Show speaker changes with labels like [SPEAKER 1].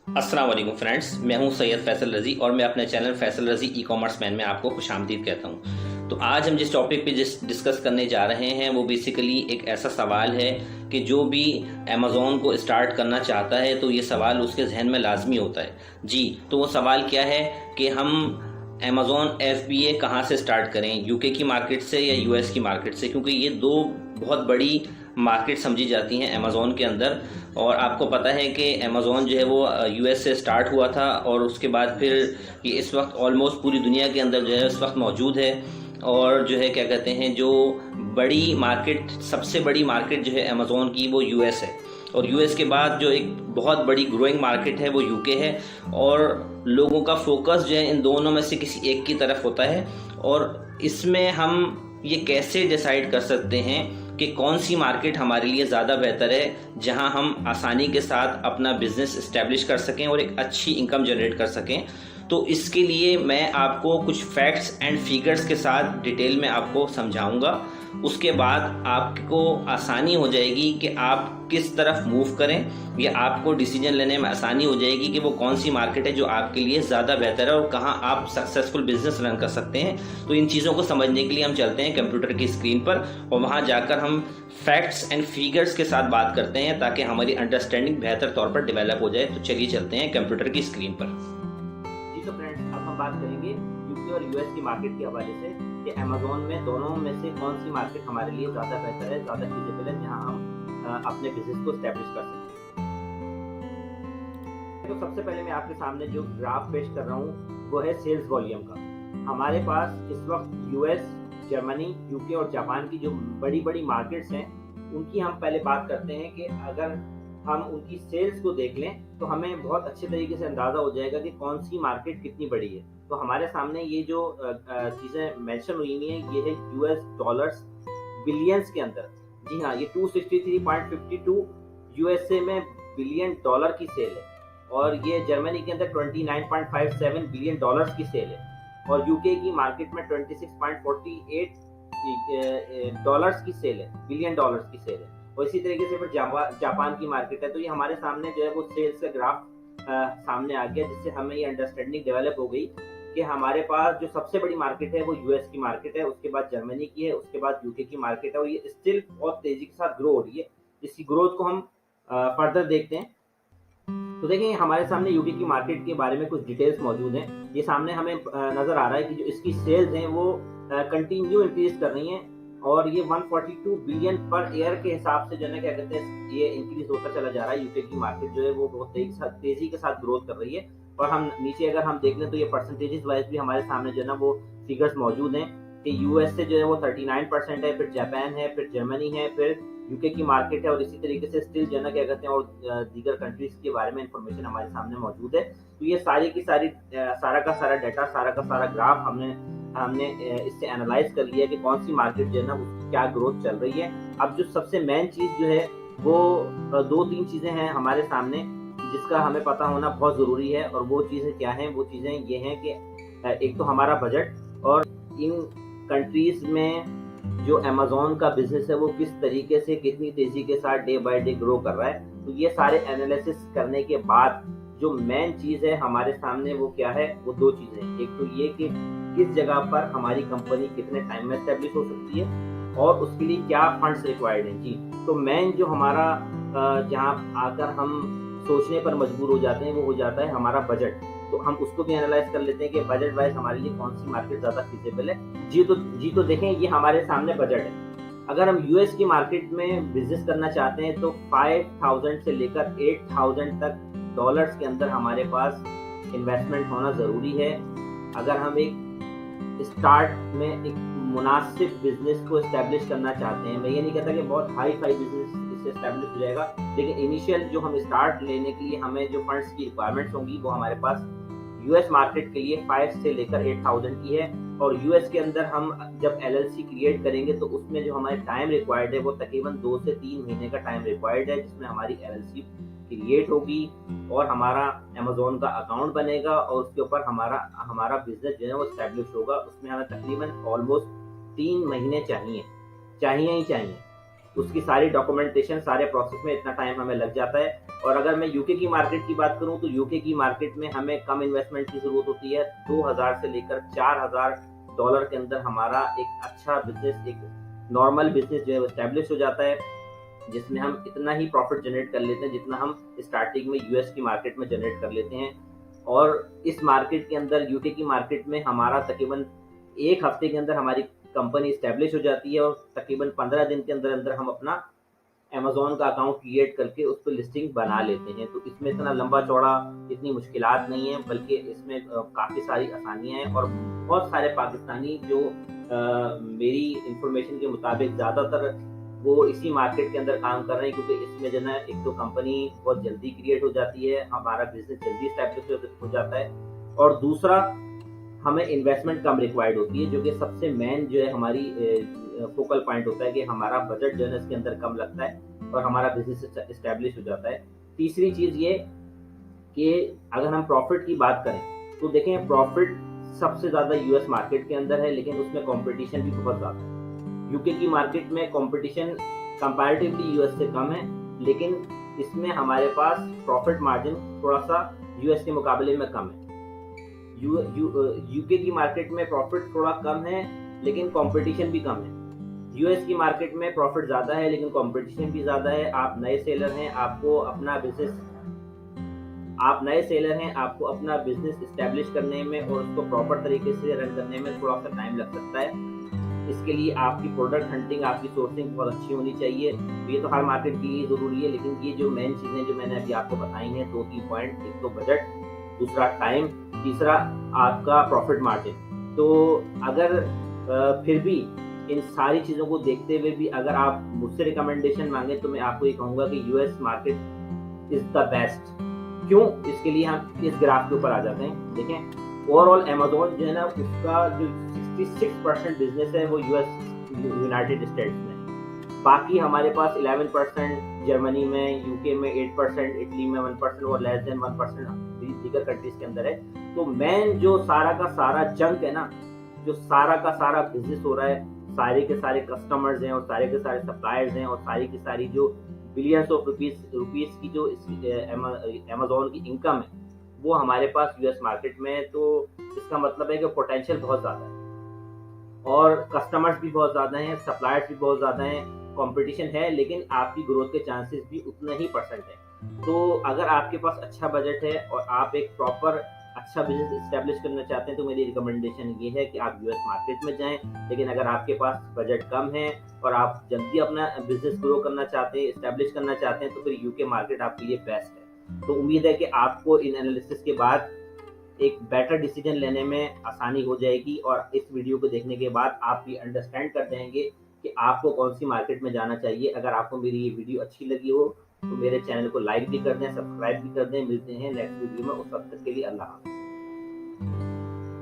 [SPEAKER 1] अस्सलाम वालेकुम फ्रेंड्स, मैं हूं सैयद फैसल रज़ी और मैं अपने चैनल फैसल रज़ी ई कॉमर्स मैन में आपको खुशामदीद कहता हूं। तो आज हम जिस टॉपिक पे डिस्कस करने जा रहे हैं वो बेसिकली एक ऐसा सवाल है कि जो भी अमेज़ॉन को स्टार्ट करना चाहता है तो ये सवाल उसके जहन में लाजमी होता है। जी, तो वो सवाल क्या है कि हम अमेज़ॉन FBA कहाँ से स्टार्ट करें, यूके की मार्केट से या यूएस की मार्केट से, क्योंकि ये दो बहुत बड़ी मार्केट समझी जाती हैं अमेज़ॉन के अंदर। और आपको पता है कि अमेज़ॉन जो है वो यूएस से स्टार्ट हुआ था और उसके बाद फिर ये इस वक्त ऑलमोस्ट पूरी दुनिया के अंदर जो है इस वक्त मौजूद है। और जो है क्या कहते हैं, जो बड़ी मार्केट, सबसे बड़ी मार्केट जो है अमेज़ॉन की वो यूएस है। और यूएस के बाद जो एक बहुत बड़ी ग्रोइंग मार्केट है वो यूके है। और लोगों का फोकस जो है इन दोनों में से किसी एक की तरफ होता है। और इसमें हम ये कैसे डिसाइड कर सकते हैं कि कौन सी मार्केट हमारे लिए ज़्यादा बेहतर है, जहां हम आसानी के साथ अपना बिजनेस इस्टेब्लिश कर सकें और एक अच्छी इनकम जनरेट कर सकें। तो इसके लिए मैं आपको कुछ फैक्ट्स एंड फिगर्स के साथ डिटेल में आपको समझाऊंगा। उसके बाद आपको आसानी हो जाएगी कि आप किस तरफ मूव करें, या आपको डिसीजन लेने में आसानी हो जाएगी कि वो कौन सी मार्केट है जो आपके लिए ज़्यादा बेहतर है और कहां आप सक्सेसफुल बिजनेस रन कर सकते हैं। तो इन चीज़ों को समझने के लिए हम चलते हैं कंप्यूटर की स्क्रीन पर और वहां जाकर हम फैक्ट्स एंड फिगर्स के साथ बात करते हैं ताकि हमारी अंडरस्टैंडिंग बेहतर तौर पर डेवलप हो जाए। तो चलिए चलते हैं कंप्यूटर की स्क्रीन पर।
[SPEAKER 2] जी तो फ्रेंड्स, अब हम बात करेंगे यूके और यूएस की मार्केट के हवाले से कि अमेज़ॉन में दोनों में से कौन सी मार्केट हमारे लिए ज़्यादा बेहतर है, ज़्यादा फिजिबल है, जहां हम अपने बिजनेस को स्टैब्लिश कर सकते हैं। तो सबसे पहले मैं आपके सामने जो ग्राफ पेश कर रहा हूँ वो है सेल्स वॉल्यूम का। हमारे पास इस वक्त यूएस, जर्मनी, यूके और जापान की जो बड़ी बड़ी मार्केट्स हैं उनकी हम पहले बात करते हैं कि अगर हम उनकी सेल्स को देख लें तो हमें बहुत अच्छे तरीके से अंदाजा हो जाएगा कि कौन सी मार्केट कितनी बड़ी है। तो हमारे सामने ये जो चीजें मेंशन हुई हुई हैं ये है यूएस डॉलर्स बिलियंस के अंदर। जी हाँ, ये 263.52 यूएसए में बिलियन डॉलर की सेल है, और ये जर्मनी के अंदर 29.57 बिलियन डॉलर्स की सेल है, और यूके की मार्केट में 26.48 डॉलर्स की सेल है, बिलियन डॉलर्स की सेल है। और इसी तरीके से फिर जापान की मार्केट है। तो ये हमारे सामने जो है वो सेल्स का ग्राफ सामने आ गया, जिससे हमें ये अंडरस्टैंडिंग डेवलप हो गई कि हमारे पास जो सबसे बड़ी मार्केट है वो यूएस की मार्केट है, उसके बाद जर्मनी की है, उसके बाद यूके की मार्केट है, और ये स्टिल बहुत तेजी के साथ ग्रो हो रही है। इसकी ग्रोथ को हम फर्दर देखते हैं। तो देखें, हमारे सामने यूके की मार्केट के बारे में कुछ डिटेल्स मौजूद हैं। ये सामने हमें नजर आ रहा है कि जो इसकी सेल्स हैं वो कंटिन्यू इंक्रीज कर रही हैं, और ये 142 बिलियन पर ईयर के हिसाब से जो है क्या कहते हैं ये इंक्रीज होता चला जा रहा है। यूके की मार्केट जो है वो बहुत तेजी के साथ ग्रोथ कर रही है। और हम नीचे अगर हम देख लें तो ये परसेंटेजेस वाइज भी हमारे सामने जो है ना वो फिगर्स मौजूद हैं कि यूएस से जो है वो 39% है, फिर जापान है, फिर जर्मनी है, फिर यूके की मार्केट है, और इसी तरीके से स्टिल जो है ना क्या कहते हैं और दीगर कंट्रीज के बारे में इंफॉर्मेशन हमारे सामने मौजूद है। तो ये सारी की सारी सारा का सारा डाटा, सारा का सारा ग्राफ हमने इससे एनालाइज कर लिया कि कौन सी मार्केट जो है ना क्या ग्रोथ चल रही है। अब जो सबसे मेन चीज जो है वो दो तीन चीजें हैं हमारे सामने जिसका हमें पता होना बहुत जरूरी है, और वो चीजें क्या हैं? वो चीजें ये हैं कि एक तो हमारा बजट, और इन कंट्रीज में जो अमेज़ॉन का बिजनेस है वो किस तरीके से कितनी तेजी के साथ डे बाय डे ग्रो कर रहा है। तो ये सारे एनालिसिस करने के बाद जो मेन चीज है हमारे सामने वो क्या है? वो दो चीजें। एक तो ये कि किस जगह पर हमारी कंपनी कितने टाइम में एस्टेब्लिश हो सकती है, और उसके लिए क्या फंड्स रिक्वायर्ड हैं। जी, तो मेन जो हमारा जहाँ आकर हम सोचने पर मजबूर हो जाते हैं वो हो जाता है हमारा बजट। तो हम उसको भी एनालाइज कर लेते हैं कि बजट वाइज हमारे लिए कौन सी मार्केट ज्यादा फिजिबल है। जी तो देखें, ये हमारे सामने बजट है। अगर हम यूएस की मार्केट में बिजनेस करना चाहते हैं तो 5000 से लेकर 8000 तक डॉलर्स के अंदर हमारे पास इन्वेस्टमेंट होना जरूरी है। अगर हम एक स्टार्ट में एक मुनासिब बिजनेस को एस्टेब्लिश करना चाहते हैं, मैं ये नहीं कहता कि बहुत हाई फाई बिजनेस इससे एस्टेब्लिश हो जाएगा, लेकिन इनिशियल जो हम स्टार्ट लेने के लिए हमें जो फंड्स की रिक्वायरमेंट्स होंगी वो हमारे पास यूएस मार्केट के लिए 5 से लेकर 8000 की है। और यूएस के अंदर हम जब एलएलसी क्रिएट करेंगे तो उसमें जो हमारे टाइम रिक्वायर्ड है वो तकरीबन 2 से 3 महीने का टाइम रिक्वायर्ड है, जिसमें हमारी एलएलसी क्रिएट होगी और हमारा अमेज़ॉन का अकाउंट बनेगा, और उसके ऊपर हमारा बिजनेस जो है वो एस्टेब्लिश होगा। उसमें हमें तकरीबन ऑलमोस्ट 3 महीने चाहिए ही चाहिए। उसकी सारी डॉक्यूमेंटेशन, सारे प्रोसेस में इतना टाइम हमें लग जाता है। और अगर मैं यूके की मार्केट की बात करूं तो यूके की मार्केट में हमें कम इन्वेस्टमेंट की जरूरत होती है। 2000 से लेकर $4000 के अंदर हमारा एक अच्छा बिजनेस, एक नॉर्मल बिजनेस जो है वो स्टैब्लिश हो जाता है, जिसमें हम इतना ही प्रॉफिट जनरेट कर लेते हैं जितना हम स्टार्टिंग में यूएस की मार्केट में जनरेट कर लेते हैं। और इस मार्केट के अंदर, यूके की मार्केट में, हमारा तकरीबन एक हफ्ते के अंदर हमारी कंपनी स्टैब्लिश हो जाती है और तकरीबन 15 दिन के अंदर अंदर हम अपना अमेज़न का अकाउंट क्रिएट करके उस पे लिस्टिंग बना लेते हैं। तो इसमें इतना लंबा चौड़ा, इतनी मुश्किलात नहीं है, बल्कि इसमें काफ़ी सारी आसानियाँ हैं। और बहुत सारे पाकिस्तानी जो मेरी इंफॉर्मेशन के मुताबिक ज़्यादातर वो इसी मार्केट के अंदर काम कर रहे हैं, क्योंकि इसमें जो है एक तो कंपनी बहुत जल्दी क्रिएट हो जाती है, हमारा बिज़नेस जल्दी स्टैब्लिश हो जाता है, और दूसरा हमें इन्वेस्टमेंट कम रिक्वायर्ड होती है, जो कि सबसे मेन जो है हमारी फोकल पॉइंट होता है कि हमारा बजट जो है इसके अंदर कम लगता है और हमारा बिजनेस इस्टेब्लिश हो जाता है। तीसरी चीज़ ये कि अगर हम प्रॉफिट की बात करें तो देखें, प्रॉफिट सबसे ज़्यादा यूएस मार्केट के अंदर है, लेकिन उसमें कंपटीशन भी बहुत ज़्यादा है। यूके की मार्केट में कंपटीशन कंपैरेटिवली यूएस से कम है, लेकिन इसमें हमारे पास प्रॉफिट मार्जिन थोड़ा सा यूएस के मुकाबले में कम है। यूके की मार्केट में प्रॉफिट थोड़ा कम है, लेकिन कंपटीशन भी कम है। यूएस की मार्केट में प्रॉफिट ज़्यादा है, लेकिन कंपटीशन भी ज़्यादा है। आप नए सेलर हैं, आपको अपना बिजनेस इस्टेब्लिश करने में और उसको प्रॉपर तरीके से रन करने में थोड़ा सा टाइम लग सकता है। इसके लिए आपकी प्रोडक्ट हंटिंग, आपकी सोर्सिंग बहुत अच्छी होनी चाहिए। ये तो हर मार्केट के लिए ज़रूरी है, लेकिन ये जो मेन चीज़ें जो मैंने अभी आपको बताई हैं, 2-3 पॉइंट, एक तो बजट, दूसरा टाइम, तीसरा आपका प्रॉफिट मार्जिन। तो अगर फिर भी इन सारी चीज़ों को देखते हुए भी अगर आप मुझसे रिकमेंडेशन मांगे तो मैं आपको ये कहूँगा कि US market is the best. क्यों? इसके लिए हम इस ग्राफ के ऊपर आ जाते हैं। देखें, ओवरऑल अमेज़न जो है ना, उसका जो 66% बिजनेस है वो यूनाइटेड स्टेट्स में, बाकी हमारे पास 11% जर्मनी में, यूके में 8%, इटली में 1% और लेस देन 1% दीगर कंट्रीज के अंदर है। तो मेन जो सारा का सारा जंक है ना, जो सारा का सारा बिजनेस हो रहा है, सारे के सारे कस्टमर्स हैं और सारे के सारे सप्लायर्स हैं और सारी की सारी जो बिलियंस ऑफ रुपीस की जो अमेज़न की इनकम है, वो हमारे पास यूएस मार्केट में है। तो इसका मतलब है कि पोटेंशियल बहुत ज़्यादा है और कस्टमर्स भी बहुत ज़्यादा हैं, सप्लायर्स भी बहुत ज़्यादा हैं, कंपटीशन है, लेकिन आपकी ग्रोथ के चांसेस भी उतने ही परसेंट हैं। तो अगर आपके पास अच्छा बजट है और आप एक प्रॉपर अच्छा बिजनेस इस्टेब्लिश करना चाहते हैं तो मेरी रिकमेंडेशन ये है कि आप यूएस मार्केट में जाएं। लेकिन अगर आपके पास बजट कम है और आप जल्दी अपना बिजनेस ग्रो करना चाहते हैं, इस्टेब्लिश करना चाहते हैं, तो फिर यूके मार्केट आपके लिए बेस्ट है। तो उम्मीद है कि आपको इन एनालिसिस के बाद एक बेटर डिसीजन लेने में आसानी हो जाएगी और इस वीडियो को देखने के बाद आप भी अंडरस्टैंड कर देंगे कि आपको कौन सी मार्केट में जाना चाहिए। अगर आपको मेरी ये वीडियो अच्छी लगी हो तो मेरे चैनल को लाइक भी कर दें, सब्सक्राइब भी कर दें। मिलते हैं नेक्स्ट वीडियो में, उस वक्त तक के लिए अल्लाह हाफ़िज़।